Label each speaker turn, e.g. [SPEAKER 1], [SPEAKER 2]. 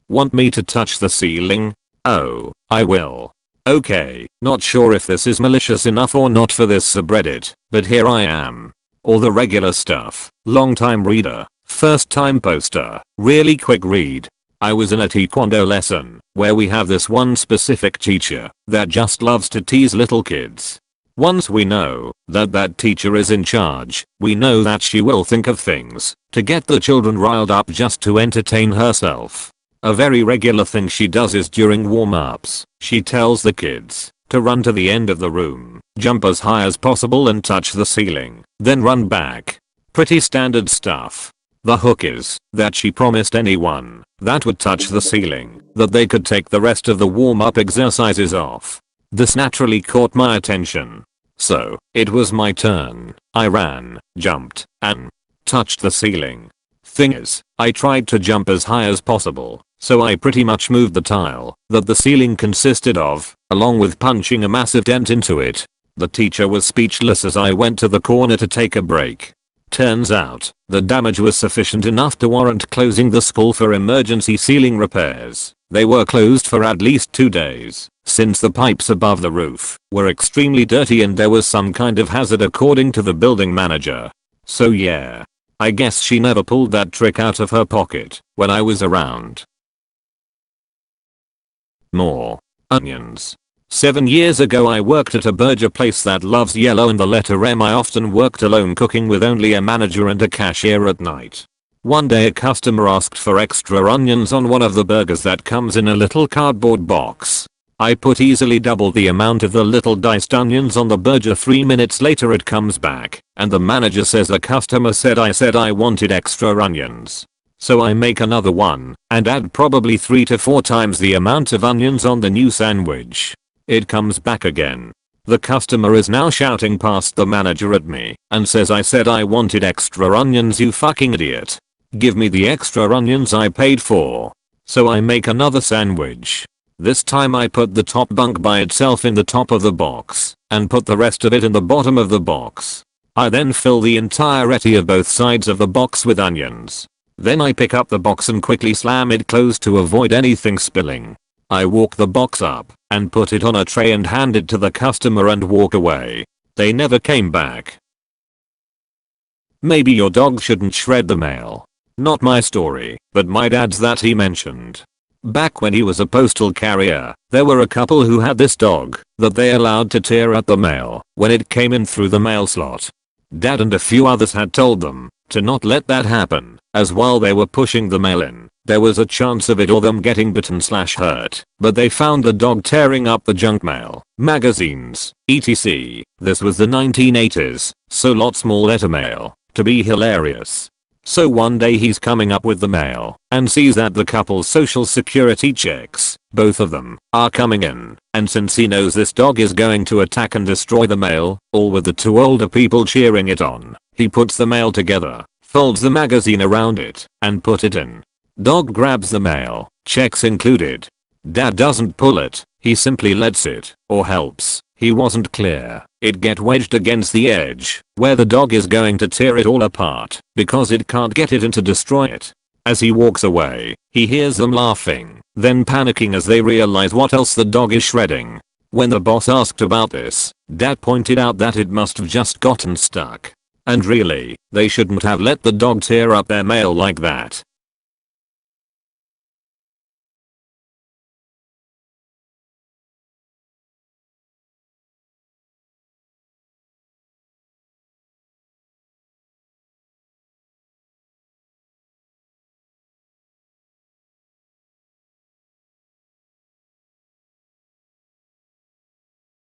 [SPEAKER 1] Want me to touch the ceiling? Oh, I will. Okay, not sure if this is malicious enough or not for this subreddit, but here I am. All the regular stuff. Long time reader, first time poster, really quick read. I was in a taekwondo lesson where we have this one specific teacher that just loves to tease little kids. Once we know that that teacher is in charge, we know that she will think of things to get the children riled up just to entertain herself. A very regular thing she does is during warm-ups, she tells the kids to run to the end of the room, jump as high as possible and touch the ceiling, then run back. Pretty standard stuff. The hook is that she promised anyone that would touch the ceiling that they could take the rest of the warm-up exercises off. This naturally caught my attention. So, it was my turn. I ran, jumped, and touched the ceiling. Thing is, I tried to jump as high as possible, so I pretty much moved the tile that the ceiling consisted of, along with punching a massive dent into it. The teacher was speechless as I went to the corner to take a break. Turns out, the damage was sufficient enough to warrant closing the school for emergency ceiling repairs. They were closed for at least 2 days, since the pipes above the roof were extremely dirty and there was some kind of hazard according to the building manager. So yeah. I guess she never pulled that trick out of her pocket when I was around. More. Onions. 7 years ago I worked at a burger place that loves yellow and the letter M. I often worked alone cooking with only a manager and a cashier at night. One day a customer asked for extra onions on one of the burgers that comes in a little cardboard box. I put easily double the amount of the little diced onions on the burger. 3 minutes later it comes back and the manager says the customer said I wanted extra onions. So I make another one and add probably 3 to 4 times the amount of onions on the new sandwich. It comes back again. The customer is now shouting past the manager at me and says I said I wanted extra onions, you fucking idiot. Give me the extra onions I paid for. So I make another sandwich. This time I put the top bunk by itself in the top of the box and put the rest of it in the bottom of the box. I then fill the entirety of both sides of the box with onions. Then I pick up the box and quickly slam it closed to avoid anything spilling. I walk the box up and put it on a tray and hand it to the customer and walk away. They never came back. Maybe your dog shouldn't shred the mail. Not my story, but my dad's that he mentioned. Back when he was a postal carrier, there were a couple who had this dog that they allowed to tear at the mail when it came in through the mail slot. Dad and a few others had told them to not let that happen, as while they were pushing the mail in, there was a chance of it or them getting bitten/hurt, but they found the dog tearing up the junk mail, magazines, etc. This was the 1980s, so lots more letter mail to be hilarious. So one day he's coming up with the mail and sees that the couple's social security checks, both of them, are coming in, and since he knows this dog is going to attack and destroy the mail, all with the 2 older people cheering it on, he puts the mail together, folds the magazine around it, and put it in. Dog grabs the mail, checks included. Dad doesn't pull it, he simply lets it, or helps, he wasn't clear, it get wedged against the edge, where the dog is going to tear it all apart, because it can't get it in to destroy it. As he walks away, he hears them laughing, then panicking as they realize what else the dog is shredding. When the boss asked about this, Dad pointed out that it must have just gotten stuck. And really, they shouldn't have let the dog tear up their mail like that.